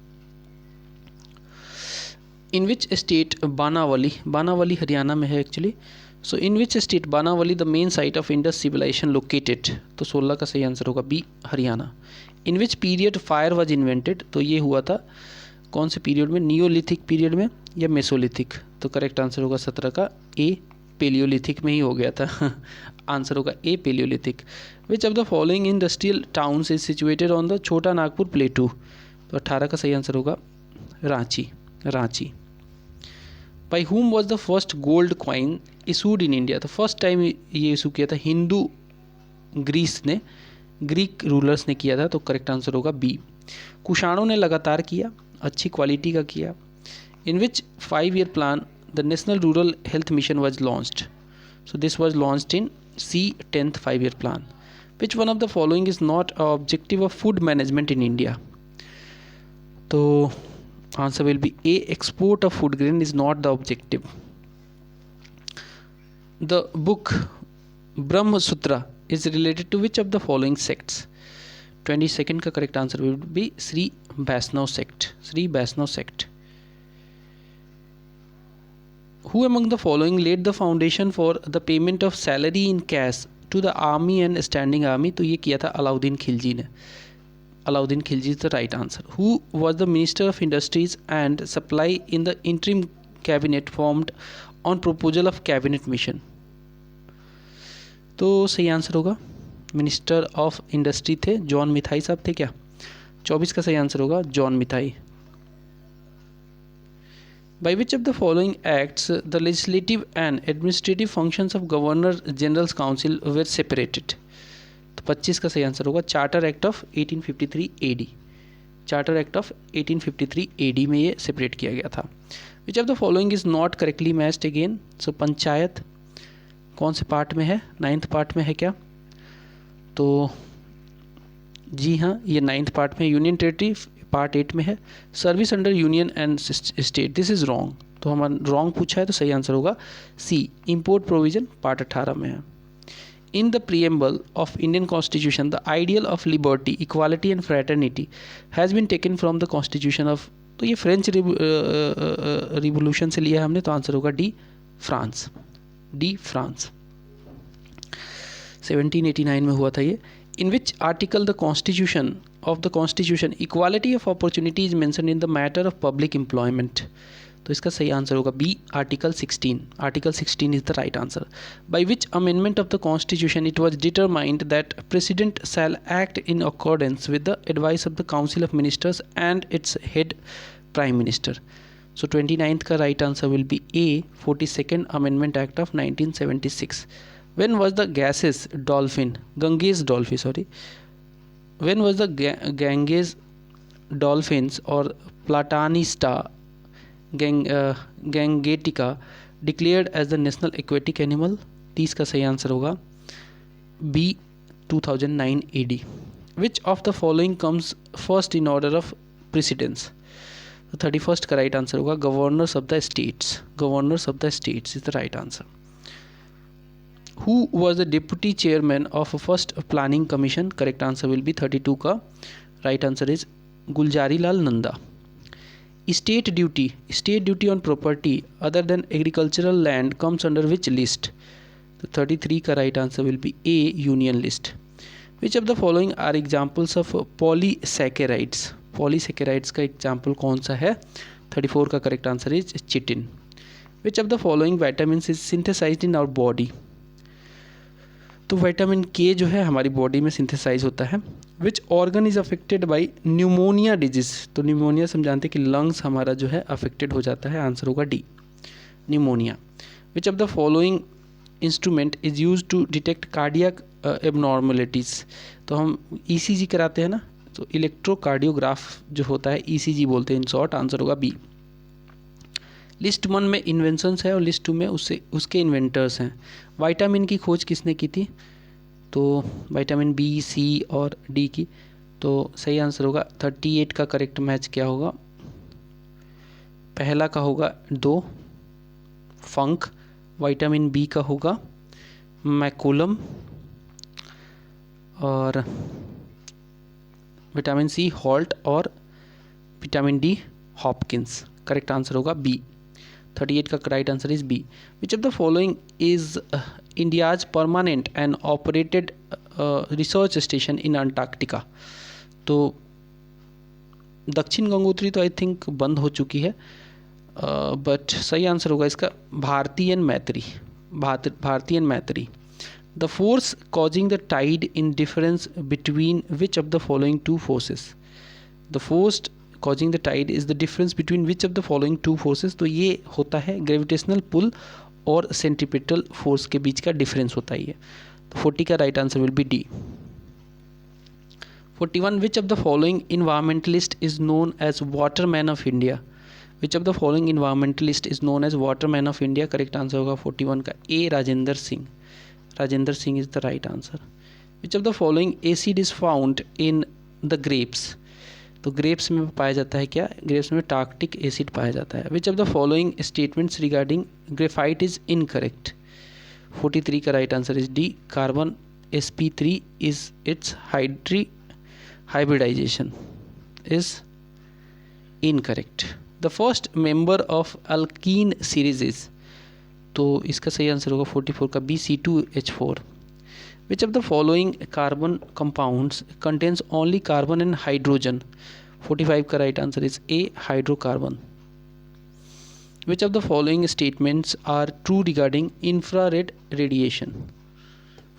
In which state Banawali, Banawali Haryana में है actually. So in which state Banawali the main site of Indus civilization located. तो 16 का सही आंसर होगा B, Haryana. In which period fire was invented. तो ये हुआ था कौन से पीरियड में, नियोलिथिक पीरियड में या मेसोलिथिक। तो करेक्ट आंसर होगा 17 का ए, पेलियोलिथिक में ही हो गया था। आंसर होगा A, palaeolithic. Which of the following industrial towns is situated on the Chota Nagpur plateau. तो 18 का सही आंसर होगा Ranchi, Ranchi. By whom was the first gold coin issued in India. तो फर्स्ट टाइम ये इशू किया था हिंदू ग्रीस ने, ग्रीक रूलर्स ने किया था। तो करेक्ट आंसर होगा बी। कुषाणों ने लगातार किया, अच्छी क्वालिटी का किया। In which 5 year plan the national rural health mission was launched. So this was launched in C, 10th 5 year plan. Which one of the following is not a objective of food management in India. तो answer will be A, export of food grain is not the objective. The book Brahma Sutra is related to which of the following sects। 22nd का correct answer will be Shri Vaishnav sect, Shri Vaishnav sect. Who among the following laid the foundation for the payment of salary in cash to the army and standing army? तो ये किया था अलाउद्दीन खिलजी ने. Alauddin Khilji is the right answer. Who was the Minister of Industries and Supply in the interim cabinet formed on proposal of cabinet mission? तो सही answer होगा minister of industry थे John मिथाई साहब थे क्या? 24 का सही आंसर होगा John मिथाई. By which of the following acts the legislative and administrative functions of Governor General's Council were separated? तो 25 का सही आंसर होगा charter act of 1853 AD. Charter act of 1853 AD में ये सेपरेट किया गया था. Which of the following is not correctly matched again? So panchayat कौन से पार्ट में है? 9th पार्ट में है क्या? तो जी हाँ, ये 9th पार्ट में. यूनियन टेरिटरी पार्ट 8 में है. Service under union and state, this is wrong. तो हमारा रॉन्ग पूछा है तो सही आंसर होगा सी. इम्पोर्ट प्रोविजन पार्ट 18 में है. In the preamble of Indian Constitution, the ideal of liberty, equality and fraternity has been taken from the Constitution of. तो ये फ्रेंच रिवोल्यूशन से लिया है हमने, तो आंसर होगा डी फ्रांस. डी फ्रांस 1789 में हुआ था ये. In which article the Constitution equality of opportunity is mentioned in the matter of public employment? तो इसका सही आंसर होगा B article 16. Article 16 is the right answer. By which amendment of the constitution it was determined that president shall act in accordance with the advice of the council of ministers and its head prime minister? So 29th का right answer will be A 42nd amendment act of 1976. When was the when was the Ganges dolphins or platanista gangetica declared as the national aquatic animal? 30 का सही answer होगा B 2009 AD. Which of the following comes first in order of precedence? 31st का right answer होगा governors of the states. Governors of the states is the right answer. Who was the deputy chairman of first planning commission? Correct answer will be 32 का right answer is Gulzari Lal Nanda. State duty on property other than agricultural land comes under which list? तो 33 का right answer will be A, union list. Which of the following are examples of polysaccharides? Polysaccharides का example कौन सा है? 34 का correct answer is chitin. Which of the following vitamins is synthesized in our body? तो vitamin के जो है हमारी बॉडी में सिंथेसाइज होता है. Which organ is affected by pneumonia disease? तो न्यूमोनिया से हम जानते हैं कि लंग्स हमारा जो है अफेक्टेड हो जाता है. आंसर होगा D pneumonia. Which of the following instrument is use to detect cardiac abnormalities? तो हम ECG कराते हैं ना, तो इलेक्ट्रोकार्डियोग्राफ जो होता है ECG बोलते हैं इन शॉर्ट. आंसर होगा बी. लिस्ट 1 में इन्वेंशंस है और लिस्ट 2 में उसके इन्वेंटर्स हैं. विटामिन की खोज किसने की थी? तो विटामिन बी, सी और डी की. तो सही आंसर होगा 38 का करेक्ट मैच क्या होगा? पहला का होगा 2 फंक, विटामिन बी का होगा मैकुलम और विटामिन सी हॉल्ट और vitamin D Hopkins. Correct answer होगा बी. 38 का right answer is B. Which of the following is India's permanent and operated research station in Antarctica? तो दक्षिण गंगोत्री तो आई थिंक बंद हो चुकी है, बट सही आंसर होगा इसका भारतीयन Maitri. The force causing the tide in difference between which of the following two forces? The force causing the tide is the difference between which of the following two forces? तो ये होता है gravitational pull और centripetal force के बीच का difference होता ही है. तो 40 का right answer will be D. 41 which of the following environmentalist is known as waterman of India? Which of the following environmentalist is known as waterman of India? Correct answer होगा 41 का A Rajendra Singh. Rajendra Singh is the right answer. Which of the following acid is found in the grapes? तो grapes में पाया जाता है क्या? Grapes में टार्क्टिक acid पाया जाता है. Which of the following statements regarding graphite is incorrect? 43 का right answer is D. Carbon sp3 is it's hybridization is incorrect. The first member of alkene series is? तो इसका सही आंसर होगा 44 का B, C2H4। Which of the following carbon compounds contains only carbon and hydrogen? 45 का right answer is A, hydrocarbon. Which of the following statements are true regarding infrared radiation?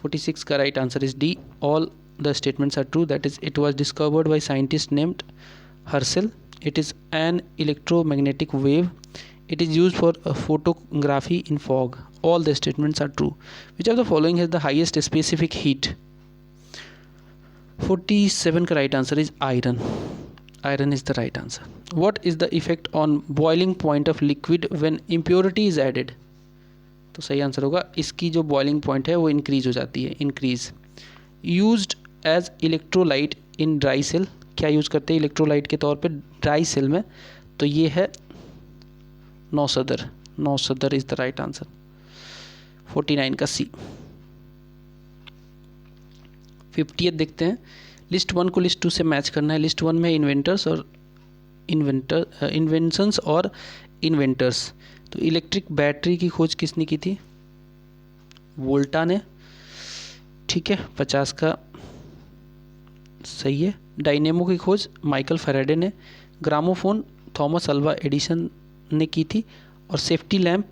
46 का right answer is D, all the statements are true. That is, it was discovered by scientist named Herschel. It is an electromagnetic wave. It is used for photography in fog. All the statements are true. Which of the following has the highest specific heat? 47 का right answer is iron. Iron is the right answer. What is the effect on boiling point of liquid when impurity is added? तो सही answer होगा इसकी जो boiling point है वो increase हो जाती है, increase. Used as electrolyte in dry cell, क्या यूज़ करते हैं इलेक्ट्रोलाइट के तौर पे ड्राई सेल में? तो ये है नौसदर। नौसदर इज द राइट आंसर, 49 का सी। 50th देखते हैं। लिस्ट 1 को लिस्ट 2 से मैच करना है। लिस्ट 1 में इन्वेंटर्स और इन्वेंशंस और इन्वेंटर्स। तो इलेक्ट्रिक बैटरी की खोज किसने की थी? वोल्टा ने। ठीक है, 50 का सही है। डायनेमो की खोज माइकल फैराडे ने। ग्रामोफोन थॉमस अल्वा एडिसन ने की थी। और सेफ्टी लैम्प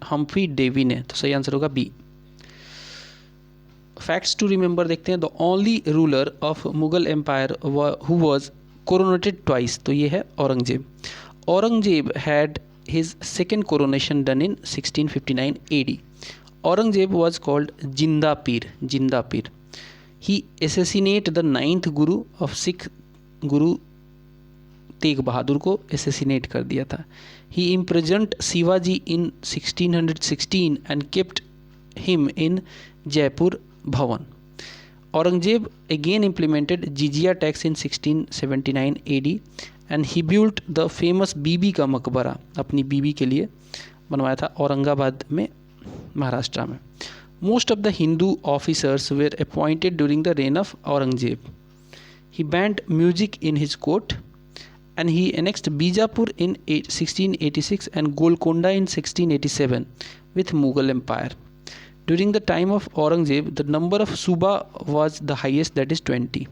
हम्फ्री डेवी ने। तो सही आंसर होगा बी। फैक्ट्स टू रिमेंबर देखते हैं। The only ruler of Mughal empire who was coronated twice, तो ये है Aurangzeb. Aurangzeb had his second coronation done in 1659 AD. Aurangzeb was called Jinda Pir. Jinda Pir. He assassinated the 9th Guru of Sikh Guru Tegh Bahadur को assassinate कर दिया था. He imprisoned Shivaji in 1616 and kept him in Jaipur Bhavan. Aurangzeb again implemented jizya tax in 1679 AD and he built the famous बीबी का मकबरा, अपनी बीबी के लिए बनवाया था औरंगाबाद में, महाराष्ट्र में. Most of the Hindu officers were appointed during the reign of Aurangzeb. He banned music in his court and he annexed Bijapur in 1686 and Golconda in 1687 with Mughal Empire. During the time of Aurangzeb, the number of Suba was the highest, that is 20.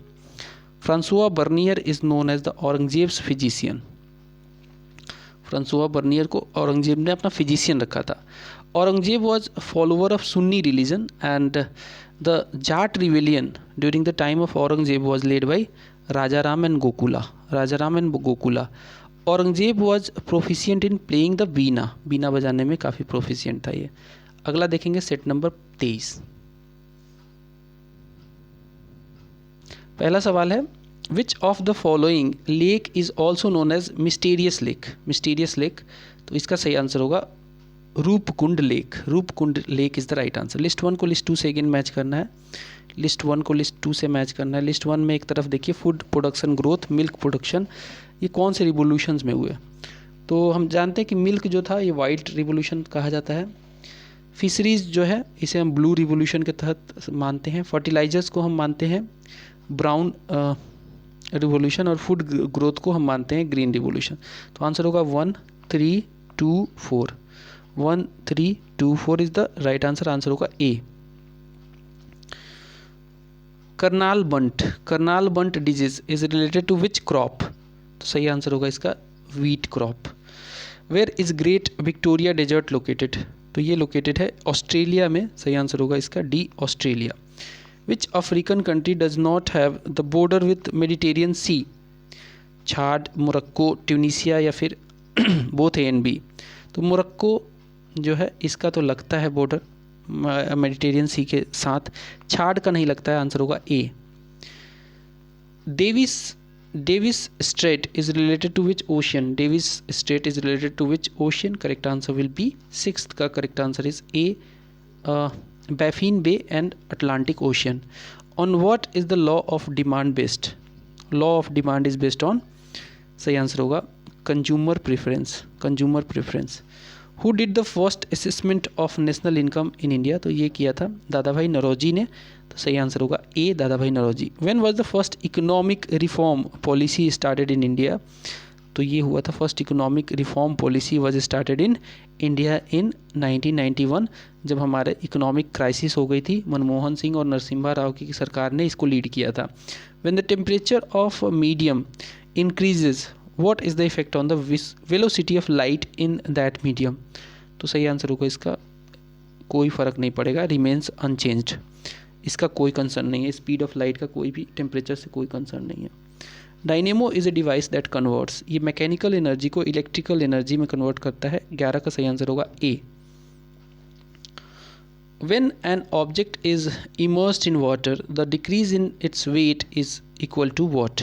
Francois Bernier is known as the Aurangzeb's physician. Francois Bernier को औरंगजेब ने अपना physician रखा था. Aurangzeb was follower of Sunni religion and the Jat rebellion during the time of Aurangzeb was led by Rajaram and Gokula. Rajaram and Gokula. Aurangzeb was proficient in playing the veena. Veena बजाने में काफ़ी proficient था ये. अगला देखेंगे सेट नंबर 23. पहला सवाल है, which of the following lake is also known as mysterious lake. Mysterious lake, तो इसका सही आंसर होगा Roopkund lake. Roopkund lake is the right answer. List 1 को लिस्ट 2 से अगेन मैच करना है. लिस्ट 1 को लिस्ट 2 से मैच करना है. लिस्ट 1 में एक तरफ देखिए food production growth, milk production, ये कौन से रिवोल्यूशंस में हुए. तो हम जानते हैं कि मिल्क जो था ये वाइट रिवोल्यूशन कहा जाता है. फिशरीज जो है इसे हम ब्लू रिवोल्यूशन के तहत मानते हैं. फर्टिलाइजर्स को हम मानते हैं ब्राउन रिवोल्यूशन और फूड ग्रोथ को हम मानते हैं ग्रीन रिवोल्यूशन. तो आंसर होगा 1 3 2 4. 1 3 2 4 is the right answer. Answer होगा A. Karnal bunt. Karnal bunt disease is related to which crop. तो सही आंसर होगा इसका wheat crop. Where is great Victoria desert located. तो ये लोकेटेड है ऑस्ट्रेलिया में. सही आंसर होगा इसका D, Australia. Which African country does not have the border with Mediterranean Sea? Chad, Morocco, Tunisia या फिर बोथ ए एंड बी. तो मोरक्को जो है इसका तो लगता है बॉर्डर मेडिटेरियन सी के साथ. छाड का नहीं लगता है. आंसर होगा A. Davis strait is related to which ocean. Davis strait is related to which ocean. Correct answer will be 6th का correct answer is A, Baffin Bay and Atlantic Ocean. On what is the law of demand based? Law of demand is based on, सही answer होगा consumer preference. Consumer preference. Who did the first assessment of national income in India? तो ये किया था दादा भाई नौरोजी ने. तो सही आंसर होगा ए, दादा भाई Naoroji. When was the first economic reform policy started in India? तो ये हुआ था first economic reform policy was started in India in 1991, जब हमारे इकोनॉमिक क्राइसिस हो गई थी। मनमोहन सिंह और नरसिम्हा राव की सरकार ने इसको लीड किया था। When the temperature of medium increases what is the effect on the velocity of light in that medium. तो सही आंसर होगा इसका कोई फ़र्क नहीं पड़ेगा, रिमेन्स अनचेंज्ड, इसका कोई कंसर्न नहीं है। स्पीड ऑफ लाइट का कोई भी टेम्परेचर से कोई कंसर्न नहीं है। Dynamo is a device that converts, ये मैकेनिकल एनर्जी को इलेक्ट्रिकल एनर्जी में कन्वर्ट करता है। 11 का सही आंसर होगा A. When an object is immersed in water the decrease in its weight is equal to what,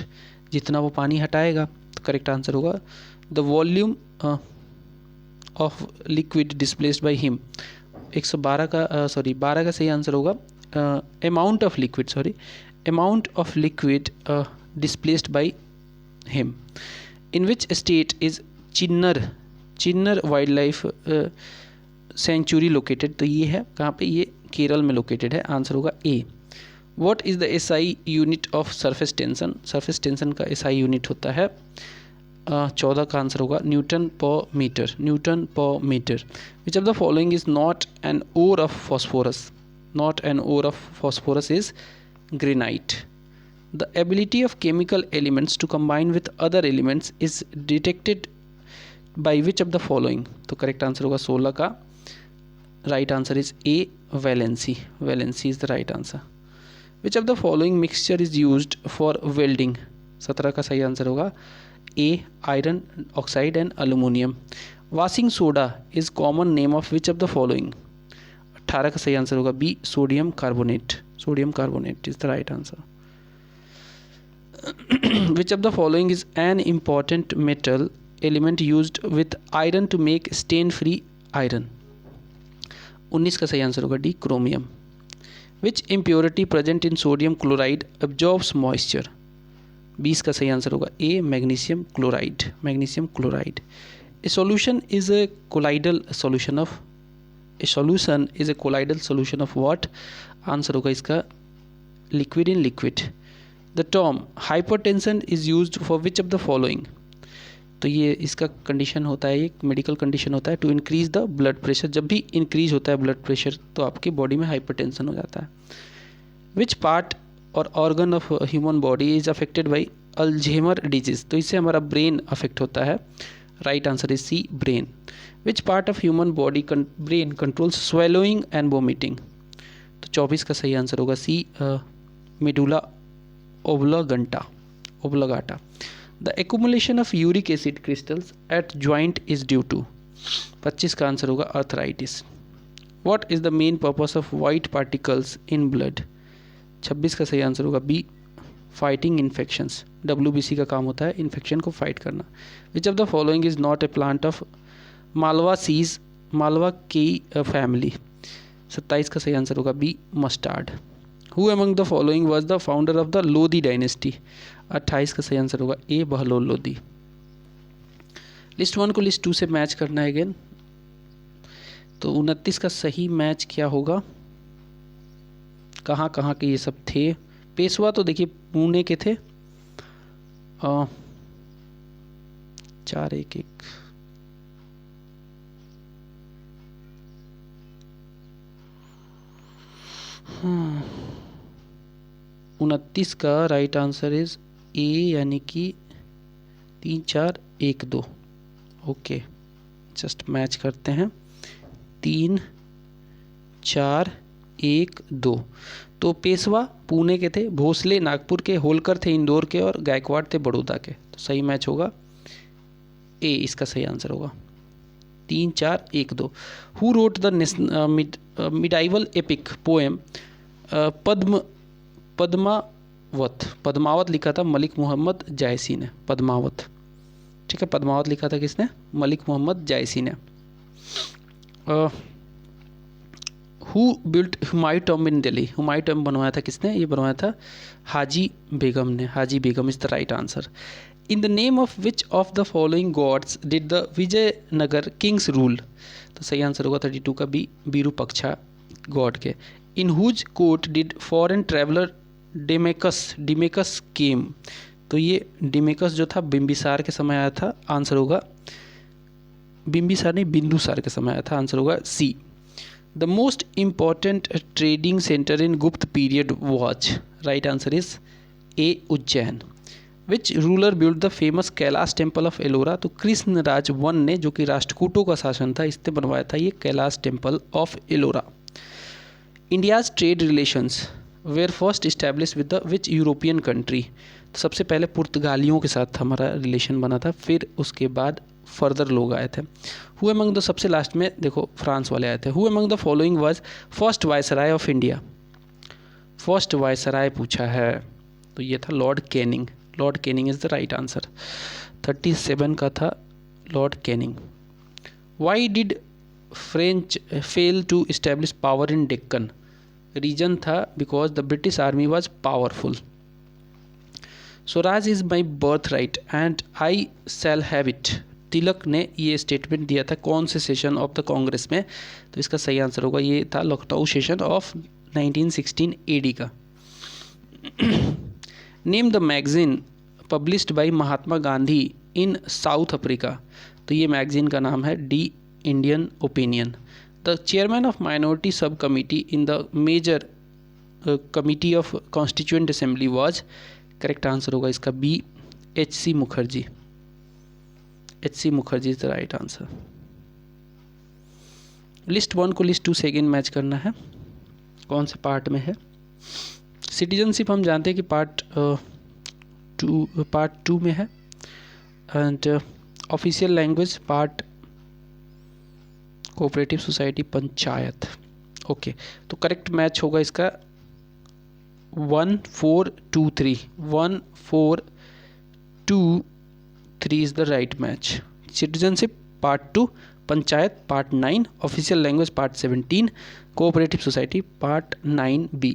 जितना वो पानी हटाएगा। तो करेक्ट आंसर होगा the volume of liquid displaced by him. 112 का 12 का सही आंसर होगा amount of liquid displaced by him. In which state is Chinnar wildlife sanctuary located. तो ये है कहाँ पे, ये केरल में लोकेटेड है। आंसर होगा A. What is the SI unit of surface tension, surface tension का एसआई यूनिट होता है 14 का आंसर होगा newton per metre, newton per metre. Which of the following is not an ore of phosphorus, not an ore of phosphorus is granite. The ability of chemical elements to combine with other elements is detected by which of the following। तो correct answer होगा 16 का। Right answer is A, valency, valency is the right answer. Which of the following mixture is used for welding. 17 का सही answer होगा A, iron oxide and aluminium. Washing soda is common name of which of the following. 18 का सही answer होगा B, sodium carbonate, sodium carbonate is the right answer. Which of the following is an important metal element used with iron to make stain free iron। 19 का सही answer होगा D, chromium. Which impurity present in sodium chloride absorbs moisture। 20 का सही answer होगा A, magnesium chloride, magnesium chloride. A solution is a colloidal solution of, a solution is a colloidal solution of what। Answer होगा इसका liquid in liquid। The term hypertension is used for which of the following। तो ये इसका condition होता है, एक medical condition होता है to increase the blood pressure. जब भी इंक्रीज होता है ब्लड प्रेशर तो आपकी बॉडी में हाइपरटेंशन हो जाता है। विच पार्ट और organ of human body is affected by Alzheimer disease. तो इससे हमारा ब्रेन अफेक्ट होता है। Right answer is C, brain. Which part of human body brain controls swallowing and vomiting. तो 24 का सही आंसर होगा C, medulla oblongata। The accumulation of uric acid crystals at joint is due to। 25 का answer होगा arthritis। What is the main purpose of white particles in blood। 26 का सही answer होगा B, fighting infections। WBC का काम होता है infection को फाइट करना। Which of the following is not a plant of Malvaceae, Malwa की फैमिली। 27 का सही आंसर होगा B, mustard. Who among the following was the founder of the Lodhi dynasty. 28 का सही आंसर होगा ए, बहलोल लोधी। लिस्ट 1 को लिस्ट 2 से मैच करना है अगेन। तो 29 का सही मैच क्या होगा, कहाँ कहाँ के ये सब थे। पेशवा तो देखिए पुणे के थे। 4-1-1। 29 का राइट आंसर इज ए, यानी कि 3-4-1-2। ओके, जस्ट मैच करते हैं। 3-4-1-2। तो पेशवा पुणे के थे, भोसले नागपुर के, होलकर थे इंदौर के और गायकवाड़ थे बड़ौदा के। तो सही मैच होगा ए, इसका सही आंसर होगा 3-4-1-2। Who wrote the medieval epic poem Padmavat लिखा था मलिक मोहम्मद जायसी ने। पद्मावत, ठीक है, पद्मावत लिखा था किसने, मलिक मोहम्मद जायसी ने। Who built Humayun tomb in Delhi. Humayun tomb बनवाया था किसने, ये बनवाया था हाजी बेगम ने। Haji Begum is the right answer. In the name of which of the following gods did the Vijayanagara kings rule. तो सही आंसर होगा 32 का बी, बीरूपक्षा गॉड के। In whose court did foreign traveller Deimachus came. तो ये डिमेकस जो था बिम्बिसार के समय आया था, आंसर होगा बिम्बिसार नहीं बिंदुसार के समय आया था, आंसर होगा C. The most important trading centre in Gupta period was, right answer is A Ujjain. Which ruler build the famous Kailash temple of Ellora, तो कृष्णराज वन ने, जो कि राष्ट्रकूटों का शासन था, इसने बनवाया था ये Kailash temple of Ellora. India's trade relations were first establish with the which European country, तो सबसे पहले पुर्तगालियों के साथ हमारा रिलेशन बना था, फिर उसके बाद फर्दर लोग आए थे। हु अमंग द, सबसे लास्ट में देखो फ्रांस वाले आए थे। Who among the following was first viceroy of India, first viceroy पूछा है, तो ये था Lord Canning. Lord Canning is the right answer. 37 का था Lord Canning. Why did French fail to establish power in Deccan, reason था because the British army was powerful. Swaraj is my birthright and I shall have it, तिलक ने ये statement दिया था कौन से session of the Congress में, तो इसका सही आंसर होगा ये था लखनऊ सेशन ऑफ 1916 AD का। Name the magazine published by Mahatma Gandhi in South Africa, तो ये मैगजीन का नाम है the Indian Opinion. The chairman of minority subcommittee in the major committee of constituent assembly was, correct answer होगा इसका B H.C. Mukherjee. H.C. Mukherjee is the right answer. List 1 को list 2 से again match करना है, कौन से पार्ट में है। सिटीजनशिप हम जानते हैं कि पार्ट 2 में है, and official language part cooperative society panchayat. Okay, तो करेक्ट मैच होगा इसका 1 4 2 3, 1 4 2 3 is the right match. Citizenship part 2, panchayat part 9, official language part 17, cooperative society part 9B।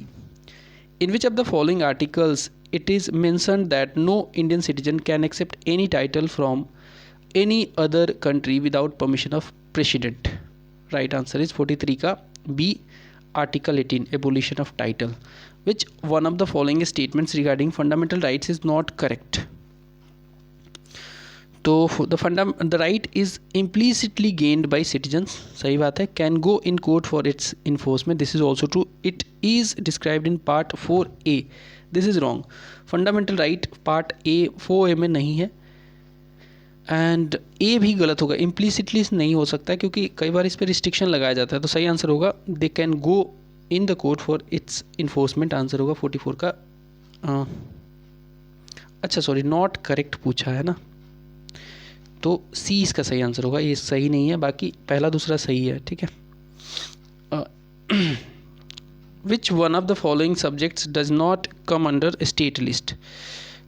In which of the following articles it is mentioned that no Indian citizen can accept any title from any other country without permission of president? Right answer is 43 का B, Article 18, abolition of title. Which one of the following statements regarding fundamental rights is not correct? तो the right is implicitly gained by citizens, सही बात है। can go in court for its enforcement, this is also true. it is described in part 4A, this is wrong. fundamental right part A 4A में नहीं है, and ए भी गलत होगा, implicitly नहीं हो सकता है क्योंकि कई बार इस पर रिस्ट्रिक्शन लगाया जाता है। तो सही आंसर होगा they can go in the court for its enforcement, answer होगा 44 का अच्छा सॉरी नॉट करेक्ट पूछा है ना, तो सी इसका सही आंसर होगा, ये सही नहीं है, बाकी पहला दूसरा सही है, ठीक है। Which one of the following subjects does not come under state list,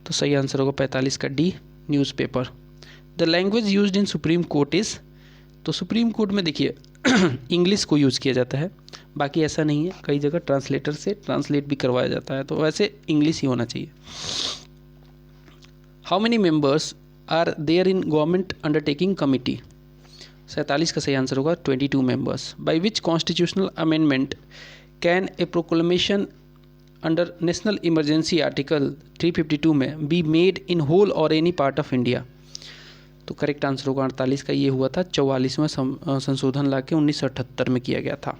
तो सही आंसर होगा 45 का D, newspaper. The language used in supreme court is, तो सुप्रीम कोर्ट में देखिए इंग्लिश को यूज़ किया जाता है, बाकी ऐसा नहीं है, कई जगह ट्रांसलेटर से ट्रांसलेट भी करवाया जाता है, तो वैसे इंग्लिश ही होना चाहिए। How many members are there in government undertaking committee, 47 का सही आंसर होगा 22 members. By which constitutional amendment can a proclamation under national emergency article 352 में बी मेड इन होल और एनी पार्ट ऑफ इंडिया, तो correct answer होगा 48 का, ये हुआ था 44वां संशोधन ला के 1978 में किया गया था।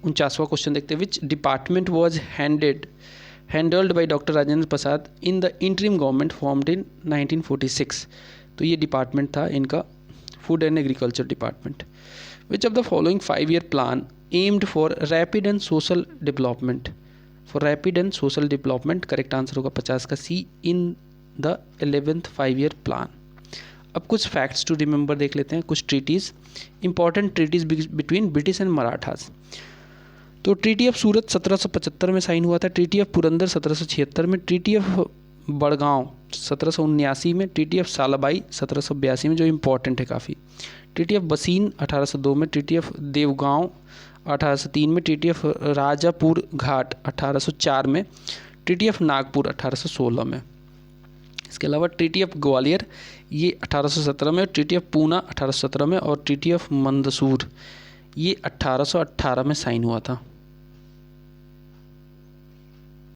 49वां क्वेश्चन देखते हैं, which department was handled by doctor Rajendra Prasad in the interim government formed in 1946, तो ये डिपार्टमेंट था इनका food and agriculture department. Which of the following 5-year plan aimed for rapid and social development, for rapid and social development, correct answer होगा 50 का सी, in the 11th 5-year plan. अब कुछ facts to remember देख लेते हैं, कुछ treaties, important treaties between British and Marathas. तो treaty of सूरत 1775 में साइन हुआ था, ट्रीटी ऑफ पुरंदर 1776 में, ट्रीटी ऑफ बड़गांव 1779 में, ट्रीटी ऑफ सालाबाई 1782 में जो इंपॉर्टेंट है काफ़ी, ट्रीटी ऑफ बसीन 1802 में, ट्रीटी ऑफ देवगांव 1803 में, ट्रीटी ऑफ राजापुर घाट 1804 में, ट्रीटी ऑफ नागपुर 1816 में। इसके अलावा ट्रीटी ऑफ ग्वालियर ये 1817 में, ट्रीटी ऑफ पूना 1817 में, और ट्रीटी ऑफ मंदसूर ये 1818 में साइन हुआ था।